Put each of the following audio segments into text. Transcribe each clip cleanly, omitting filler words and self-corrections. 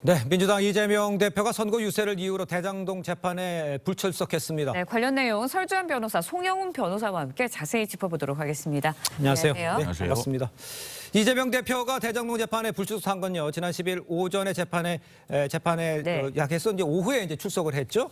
네, 민주당 이재명 대표가 선거 유세를 이유로 대장동 재판에 불출석했습니다. 네, 관련 내용 설주환 변호사, 송영훈 변호사와 함께 자세히 짚어보도록 하겠습니다. 안녕하세요. 안녕하세요. 네, 반갑습니다. 이재명 대표가 대장동 재판에 불출석한 건요. 지난 10일 오전에 재판에 네. 약해서 이제 오후에 이제 출석을 했죠.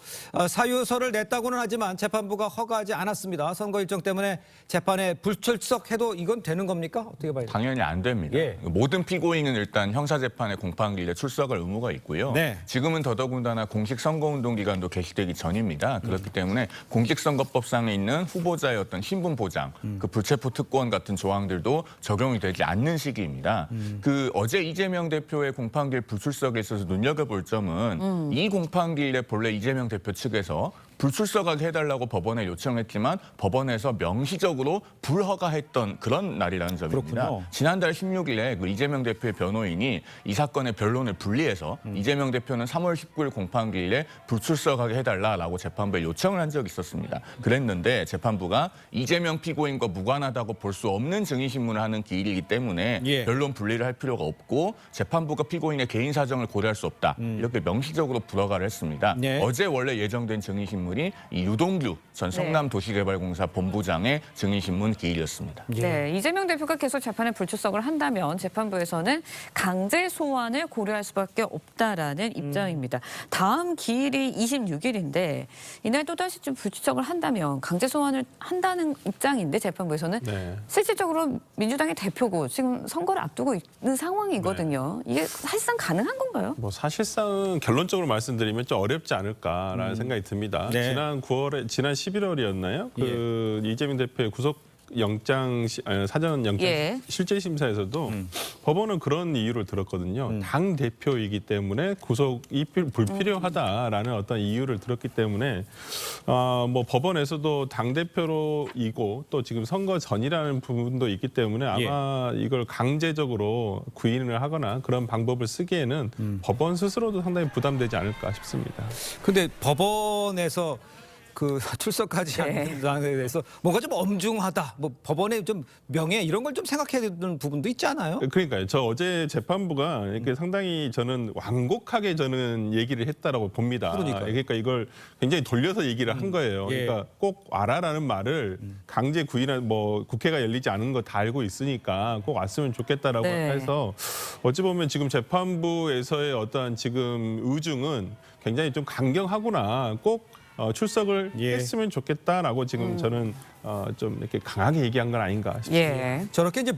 사유서를 냈다고는 하지만 재판부가 허가하지 않았습니다. 선거 일정 때문에 재판에 불출석해도 이건 되는 겁니까? 어떻게 봐요? 당연히 안 됩니다. 예. 모든 피고인은 일단 형사재판에 공판기일에 출석할 의무가 있고요. 네. 지금은 더더군다나 공식 선거운동 기간도 개시되기 전입니다. 그렇기 때문에 공직선거법상에 있는 후보자의 어떤 신분 보장, 그 불체포 특권 같은 조항들도 적용이 되지 않는 시기입니다. 그 어제 이재명 대표의 공판기일 불출석에 있어서 눈여겨볼 점은 이 공판기일에 본래 이재명 대표 측에서 불출석하게 해달라고 법원에 요청했지만 법원에서 명시적으로 불허가했던 그런 날이라는 점입니다. 그렇군요. 지난달 16일에 그 이재명 대표의 변호인이 이 사건의 변론을 분리해서 이재명 대표는 3월 19일 공판기일에 불출석하게 해달라라고 재판부에 요청을 한 적이 있었습니다. 그랬는데 재판부가 이재명 피고인과 무관하다고 볼 수 없는 증인신문을 하는 기일이기 때문에 예. 변론 분리를 할 필요가 없고 재판부가 피고인의 개인 사정을 고려할 수 없다. 이렇게 명시적으로 불허가를 했습니다. 예. 어제 원래 예정된 증인신문이 이 유동규 전 성남도시개발공사 본부장의 증인신문 기일이었습니다. 네, 이재명 대표가 계속 재판에 불출석을 한다면 재판부에서는 강제 소환을 고려할 수밖에 없다라는 입장입니다. 다음 기일이 26일인데 이날 또다시 좀 불출석을 한다면 강제 소환을 한다는 입장인데 재판부에서는 실질적으로 민주당의 대표고 지금 선거를 앞두고 있는 상황이거든요. 이게 사실상 가능한 건가요? 뭐 사실상 결론적으로 말씀드리면 좀 어렵지 않을까라는 생각이 듭니다. 네. 지난 11월이었나요? 그 이재명 대표의 구속 영장 사전 영장 예. 실질 심사에서도 법원은 그런 이유를 들었거든요. 당 대표이기 때문에 구속이 불필요하다라는 어떤 이유를 들었기 때문에 뭐 법원에서도 당 대표로이고 또 지금 선거 전이라는 부분도 있기 때문에 아마 이걸 강제적으로 구인을 하거나 그런 방법을 쓰기에는 법원 스스로도 상당히 부담되지 않을까 싶습니다. 근데 법원에서 그 출석하지 않는 상황에 대해서 뭔가 좀 엄중하다, 뭐 법원의 좀 명예 이런 걸 좀 생각해야 되는 부분도 있지 않아요? 그러니까요. 저 어제 재판부가 이렇게 상당히 저는 완곡하게 저는 얘기를 했다라고 봅니다. 그러니까요. 그러니까 이걸 굉장히 돌려서 얘기를 한 거예요. 예. 그러니까 꼭 와라라는 말을 강제 구인한 뭐 국회가 열리지 않은 거 다 알고 있으니까 꼭 왔으면 좋겠다라고 네. 해서 어찌 보면 지금 재판부에서의 어떠한 지금 의중은 굉장히 좀 강경하구나. 꼭 출석을 했으면 좋겠다라고 지금 저는 좀 이렇게 강하게 얘기한 건 아닌가 싶습니다. 예. 저렇게 이제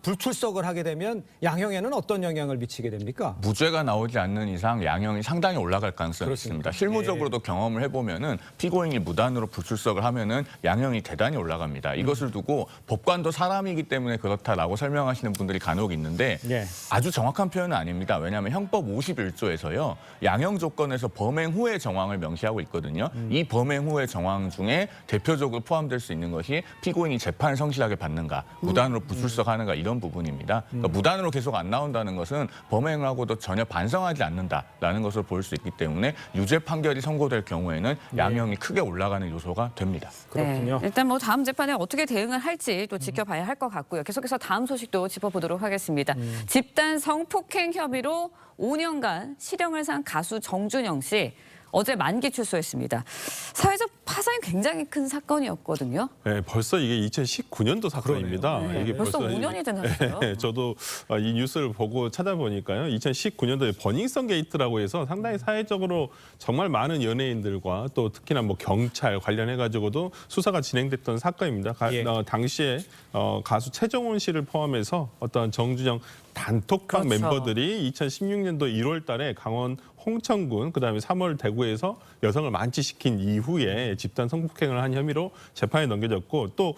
불출석을 하게 되면 양형에는 어떤 영향을 미치게 됩니까? 무죄가 나오지 않는 이상 양형이 상당히 올라갈 가능성이 그렇습니까? 있습니다. 실무적으로도 경험을 해보면은 피고인이 무단으로 불출석을 하면은 양형이 대단히 올라갑니다. 이것을 두고 법관도 사람이기 때문에 그렇다라고 설명하시는 분들이 간혹 있는데 예. 아주 정확한 표현은 아닙니다. 왜냐하면 형법 51조에서요. 양형 조건에서 범행 후의 정황을 명시하고 있거든요. 이 범행 후의 정황 중에 대표적으로 포함될 수 있는 것이 피고인이 재판을 성실하게 받는가, 무단으로 불출석하는가 이런 부분입니다. 그러니까 무단으로 계속 안 나온다는 것은 범행을 하고도 전혀 반성하지 않는다라는 것을 볼 수 있기 때문에 유죄 판결이 선고될 경우에는 양형이 크게 올라가는 요소가 됩니다. 그렇군요. 네, 일단 뭐 다음 재판에 어떻게 대응을 할지 또 지켜봐야 할 것 같고요. 계속해서 다음 소식도 짚어보도록 하겠습니다. 집단 성폭행 혐의로 5년간 실형을 산 가수 정준영 씨. 어제 만기 출소했습니다. 사회적 파장이 굉장히 큰 사건이었거든요. 네, 벌써 이게 2019년도 사건입니다. 네, 이게 벌써 5년이 지났어요. 네, 저도 이 뉴스를 보고 찾아보니까요. 2019년도에 버닝썬 게이트라고 해서 상당히 사회적으로 정말 많은 연예인들과 또 특히나 뭐 경찰 관련해가지고도 수사가 진행됐던 사건입니다. 당시에 가수 최정훈 씨를 포함해서 어떤 정준영 단톡방 그렇죠. 멤버들이 2016년도 1월 달에 강원 홍천군, 그다음에 3월 대구에서 여성을 만취시킨 이후에 집단 성폭행을 한 혐의로 재판에 넘겨졌고 또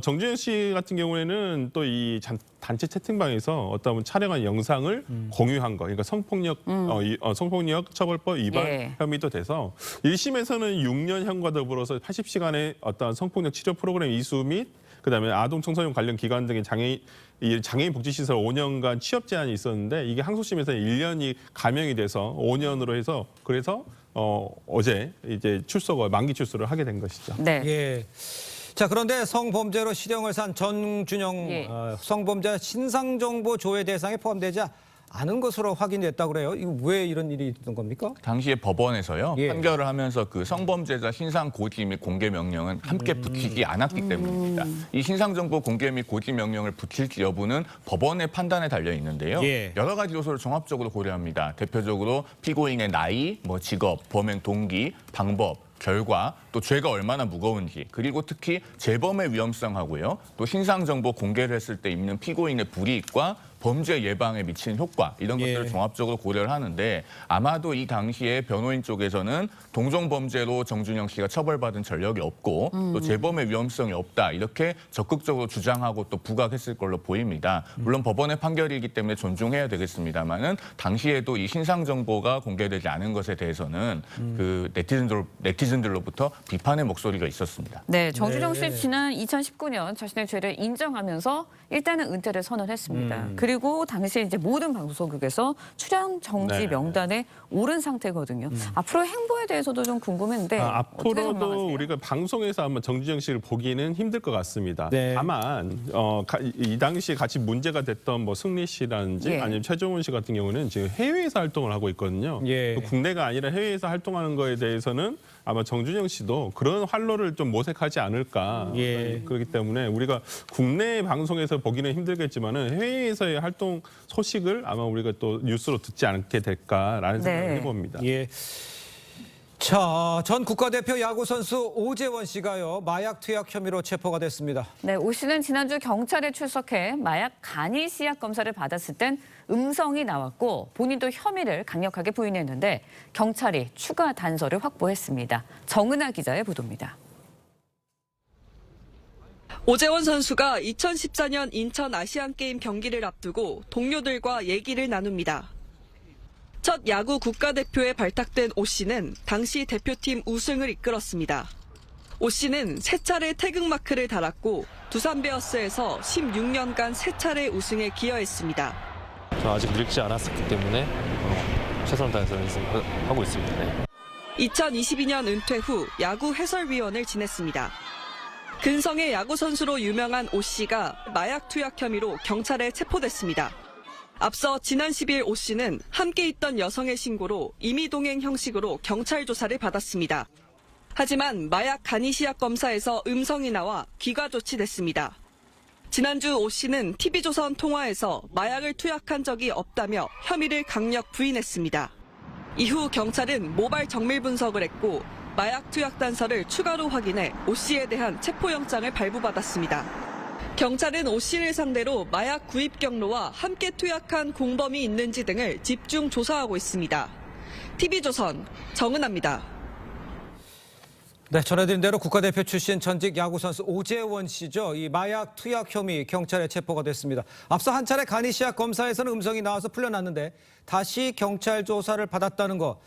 정준영 씨 같은 경우에는 또 이 단체 채팅방에서 어떤 촬영한 영상을 공유한 거, 그러니까 성폭력 처벌법 위반 혐의도 돼서 1심에서는 6년형과 더불어서 80시간의 어떤 성폭력 치료 프로그램 이수 및 그다음에 아동 청소년 관련 기관 등의 장애인 복지시설 5년간 취업 제한이 있었는데 이게 항소심에서 1년이 감형이 돼서 5년으로 해서 그래서 어제 이제 만기 출소를 하게 된 것이죠. 네. 예. 자, 그런데 성범죄로 실형을 산 정준영 성범죄 신상정보 조회 대상에 포함되지 않은 것으로 확인됐다고 그래요. 이거 왜 이런 일이 있던 겁니까? 당시에 법원에서요 예. 판결을 하면서 그 성범죄자 신상 고지 및 공개 명령은 함께 붙이지 않았기 때문입니다. 이 신상 정보 공개 및 고지 명령을 붙일지 여부는 법원의 판단에 달려 있는데요. 예. 여러 가지 요소를 종합적으로 고려합니다. 대표적으로 피고인의 나이, 뭐 직업, 범행 동기, 방법, 결과, 또 죄가 얼마나 무거운지, 그리고 특히 재범의 위험성하고요. 또 신상 정보 공개를 했을 때 있는 피고인의 불이익과 범죄 예방에 미치는 효과 이런 것들을 예. 종합적으로 고려를 하는데 아마도 이 당시에 변호인 쪽에서는 동종 범죄로 정준영 씨가 처벌받은 전력이 없고 또 재범의 위험성이 없다 이렇게 적극적으로 주장하고 또 부각했을 걸로 보입니다. 물론 법원의 판결이기 때문에 존중해야 되겠습니다만은 당시에도 이 신상 정보가 공개되지 않은 것에 대해서는 그 네티즌들로부터 비판의 목소리가 있었습니다. 네, 정준영 씨 네. 지난 2019년 자신의 죄를 인정하면서 일단은 은퇴를 선언했습니다. 그리고 당시에 이제 모든 방송국에서 출연 정지 네. 명단에 오른 상태거든요. 앞으로 행보에 대해서도 좀 궁금했는데 어떻게 앞으로도 전망하세요? 우리가 방송에서 아마 정준영 씨를 보기는 힘들 것 같습니다. 네. 다만 이 당시에 같이 문제가 됐던 뭐 승리 씨라든지 예. 아니면 최종훈 씨 같은 경우는 지금 해외에서 활동을 하고 있거든요. 예. 또 국내가 아니라 해외에서 활동하는 거에 대해서는 아마 정준영 씨도 그런 활로를 좀 모색하지 않을까. 예. 그렇기 때문에 우리가 국내 방송에서 보기는 힘들겠지만은 해외에서의 활동 소식을 아마 우리가 또 뉴스로 듣지 않게 될까라는 생각을 네. 해봅니다. 예. 자, 전 국가대표 야구 선수 오재원 씨가요 마약 투약 혐의로 체포가 됐습니다. 네, 오 씨는 지난주 경찰에 출석해 마약 간이 시약 검사를 받았을 땐 음성이 나왔고 본인도 혐의를 강력하게 부인했는데 경찰이 추가 단서를 확보했습니다. 정은아 기자의 보도입니다. 오재원 선수가 2014년 인천 아시안게임 경기를 앞두고 동료들과 얘기를 나눕니다. 첫 야구 국가대표에 발탁된 오 씨는 당시 대표팀 우승을 이끌었습니다. 오 씨는 3차례 태극마크를 달았고 두산 베어스에서 16년간 3차례 우승에 기여했습니다. 저 아직 늙지 않았었기 때문에 최선을 다해서 하고 있습니다. 네. 2022년 은퇴 후 야구 해설위원을 지냈습니다. 근성의 야구 선수로 유명한 오 씨가 마약 투약 혐의로 경찰에 체포됐습니다. 앞서 지난 10일 오 씨는 함께 있던 여성의 신고로 임의동행 형식으로 경찰 조사를 받았습니다. 하지만 마약 간이 시약 검사에서 음성이 나와 귀가 조치됐습니다. 지난주 오 씨는 TV조선 통화에서 마약을 투약한 적이 없다며 혐의를 강력 부인했습니다. 이후 경찰은 모발 정밀 분석을 했고 마약 투약 단서를 추가로 확인해 오 씨에 대한 체포영장을 발부받았습니다. 경찰은 오 씨를 상대로 마약 구입 경로와 함께 투약한 공범이 있는지 등을 집중 조사하고 있습니다. TV조선 정은아입니다. 네, 전해드린 대로 국가대표 출신 전직 야구 선수 오재원 씨죠. 이 마약 투약 혐의 경찰에 체포가 됐습니다. 앞서 한 차례 간이 시약 검사에서는 음성이 나와서 풀려났는데 다시 경찰 조사를 받았다는 거.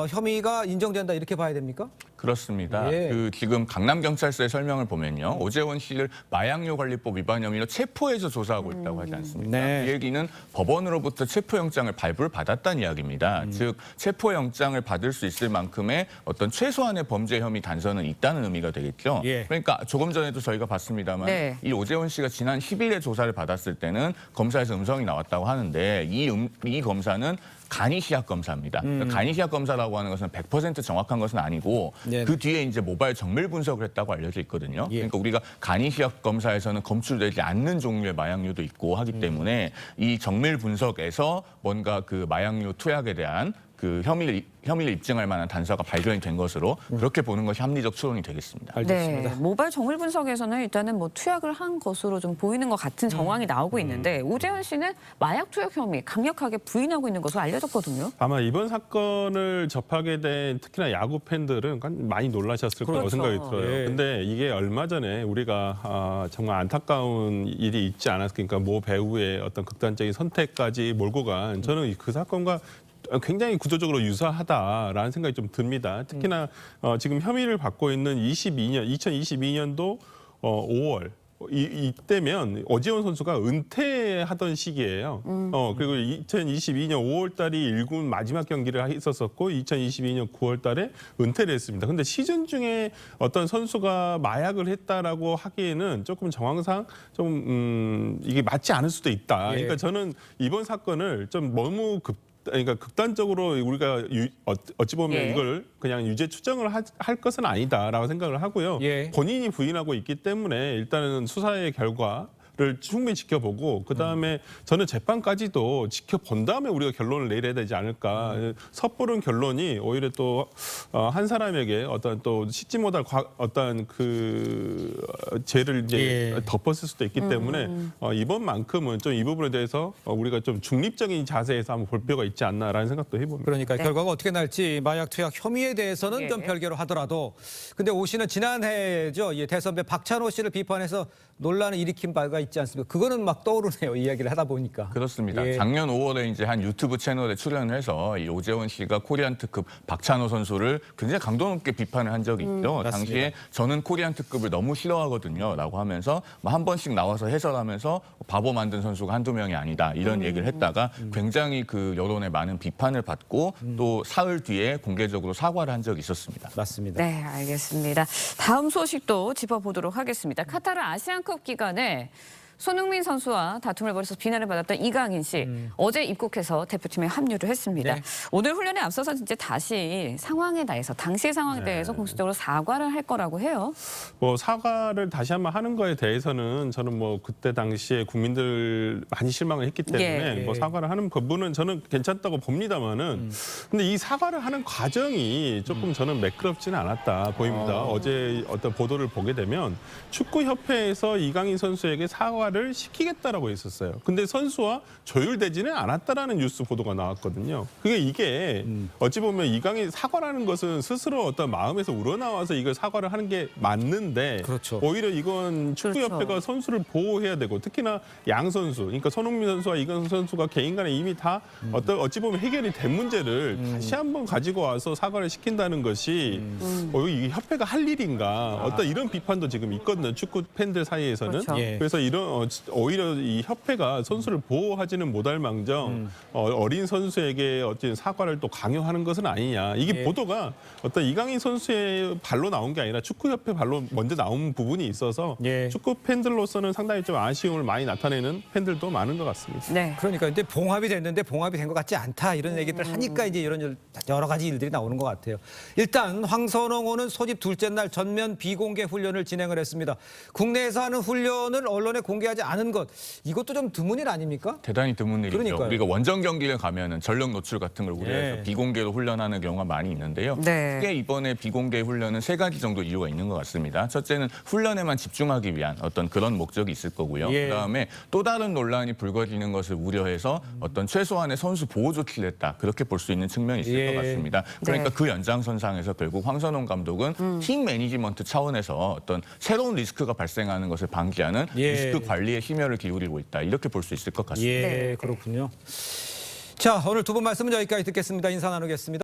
혐의가 인정된다 이렇게 봐야 됩니까? 그렇습니다. 예. 그 지금 강남경찰서의 설명을 보면요. 오재원 씨를 마약류 관리법 위반 혐의로 체포해서 조사하고 있다고 하지 않습니까? 네. 이 얘기는 법원으로부터 체포영장을 발부를 받았다는 이야기입니다. 즉 체포영장을 받을 수 있을 만큼의 어떤 최소한의 범죄 혐의 단서는 있다는 의미가 되겠죠. 예. 그러니까 조금 전에도 저희가 봤습니다만 네. 이 오재원 씨가 지난 10일에 조사를 받았을 때는 검사에서 음성이 나왔다고 하는데 이 검사는 간이 시약 검사입니다. 그러니까 간이 시약 검사라고 하는 것은 100% 정확한 것은 아니고 네. 그 뒤에 이제 모바일 정밀 분석을 했다고 알려져 있거든요. 예. 그러니까 우리가 간이 시약 검사에서는 검출되지 않는 종류의 마약류도 있고 하기 때문에 이 정밀 분석에서 뭔가 그 마약류 투약에 대한 그 혐의를 입증할 만한 단서가 발견이 된 것으로 그렇게 보는 것이 합리적 추론이 되겠습니다. 알겠습니다. 네, 모바일 정밀 분석에서는 일단은 뭐 투약을 한 것으로 좀 보이는 것 같은 정황이 나오고 있는데 오재원 씨는 마약 투약 혐의 강력하게 부인하고 있는 것으로 알려졌거든요. 아마 이번 사건을 접하게 된 특히나 야구 팬들은 많이 놀라셨을 거라고 그렇죠. 생각이 들어요. 예. 근데 이게 얼마 전에 우리가 정말 안타까운 일이 있지 않았습니까? 모 배우의 어떤 극단적인 선택까지 몰고 간 저는 그 사건과 굉장히 구조적으로 유사하다라는 생각이 좀 듭니다. 특히나 지금 혐의를 받고 있는 2022년도 5월 이때면 오재원 선수가 은퇴하던 시기예요. 그리고 2022년 5월 달이 1군 마지막 경기를 했었었고 2022년 9월 달에 은퇴를 했습니다. 근데 시즌 중에 어떤 선수가 마약을 했다라고 하기에는 조금 정황상 좀 이게 맞지 않을 수도 있다. 예. 그러니까 저는 이번 사건을 좀 너무 그러니까 극단적으로 우리가 어찌 보면 예. 이걸 그냥 유죄 추정을 할 것은 아니다라고 생각을 하고요. 예. 본인이 부인하고 있기 때문에 일단은 수사의 결과를 충분히 지켜보고 그다음에 저는 재판까지도 지켜본 다음에 우리가 결론을 내려야 되지 않을까. 섣부른 결론이 오히려 또 한 사람에게 어떤 또 씻지 못할 어떤 그 죄를 이제 예. 덮었을 수도 있기 때문에 이번만큼은 좀 이 부분에 대해서 우리가 좀 중립적인 자세에서 한번 볼 필요가 있지 않나라는 생각도 해봅니다. 그러니까 결과가 어떻게 날지 마약 투약 혐의에 대해서는 예. 좀 별개로 하더라도 근데 오 씨는 지난해죠. 대선배 박찬호 씨를 비판해서 논란을 일으킨 바가 있지 않습니까? 그거는 막 떠오르네요. 이야기를 하다 보니까. 그렇습니다. 예. 작년 5월에 이제 한 유튜브 채널에 출연해서 이 오재원 씨가 코리안 특급 박찬호 선수를 굉장히 강도 높게 비판을 한 적이 있죠. 맞습니다. 당시에 저는 코리안 특급을 너무 싫어하거든요라고 하면서 뭐 한 번씩 나와서 해설하면서 바보 만든 선수가 한두 명이 아니다 이런 얘기를 했다가 굉장히 그 여론의 많은 비판을 받고 또 사흘 뒤에 공개적으로 사과를 한 적이 있었습니다. 맞습니다. 네, 알겠습니다. 다음 소식도 짚어보도록 하겠습니다. 카타르 아시안컵 기간에 손흥민 선수와 다툼을 벌여서 비난을 받았던 이강인 씨 어제 입국해서 대표팀에 합류를 했습니다. 네. 오늘 훈련에 앞서서 이제 다시 상황에 대해서 당시의 상황에 대해서 공식적으로 사과를 할 거라고 해요. 뭐 사과를 다시 한번 하는 거에 대해서는 저는 뭐 그때 당시에 국민들 많이 실망을 했기 때문에 예. 뭐 사과를 하는 부분은 저는 괜찮다고 봅니다만은 근데 이 사과를 하는 과정이 조금 저는 매끄럽지는 않았다 보입니다. 어제 어떤 보도를 보게 되면 축구협회에서 이강인 선수에게 사과를 시키겠다라고 했었어요. 근데 선수와 조율되지는 않았다라는 뉴스 보도가 나왔거든요. 이게 어찌 보면 이강인 사과라는 것은 스스로 어떤 마음에서 우러나와서 이걸 사과를 하는 게 맞는데 그렇죠. 오히려 이건 축구협회가 그렇죠. 선수를 보호해야 되고 특히나 양 선수, 그러니까 손흥민 선수와 이강인 선수가 개인 간에 이미 다 어찌 보면 해결이 된 문제를 다시 한번 가지고 와서 사과를 시킨다는 것이 이 협회가 할 일인가 어떤 이런 비판도 지금 있거든요. 축구 팬들 사이에서는. 그렇죠. 예. 그래서 이런 오히려 이 협회가 선수를 보호하지는 못할 망정 어린 선수에게 어떤 사과를 또 강요하는 것은 아니냐. 이게 예. 보도가 어떤 이강인 선수의 발로 나온 게 아니라 축구협회 발로 먼저 나온 부분이 있어서 예. 축구 팬들로서는 상당히 좀 아쉬움을 많이 나타내는 팬들도 많은 것 같습니다. 네. 그러니까 근데 봉합이 됐는데 봉합이 된 것 같지 않다 이런 얘기들 하니까 이제 이런 여러 가지 일들이 나오는 것 같아요. 일단 황선홍호는 소집 둘째 날 전면 비공개 훈련을 진행을 했습니다. 국내에서 하는 훈련을 언론에 공개하지 않은 것 이것도 좀 드문 일 아닙니까? 대단히 드문 일이죠. 그러니까요. 우리가 원정 경기를 가면은 전력 노출 같은 걸 우려해서 예. 비공개로 훈련하는 경우가 많이 있는데요. 네. 크게 이번에 비공개 훈련은 세 가지 정도 이유가 있는 것 같습니다. 첫째는 훈련에만 집중하기 위한 어떤 그런 목적이 있을 거고요. 예. 그다음에 또 다른 논란이 불거지는 것을 우려해서 어떤 최소한의 선수 보호 조치를 했다. 그렇게 볼 수 있는 측면이 있을 예. 것 같습니다. 그러니까 네. 그 연장선상에서 결국 황선홍 감독은 팀 매니지먼트 차원에서 어떤 새로운 리스크가 발생하는 것을 방지하는 예. 리스크 관리에 심혈을 기울이고 있다. 이렇게 볼 수 있을 것 같습니다. 예, 네. 그렇군요. 자, 오늘 두 분 말씀은 여기까지 듣겠습니다. 인사 나누겠습니다.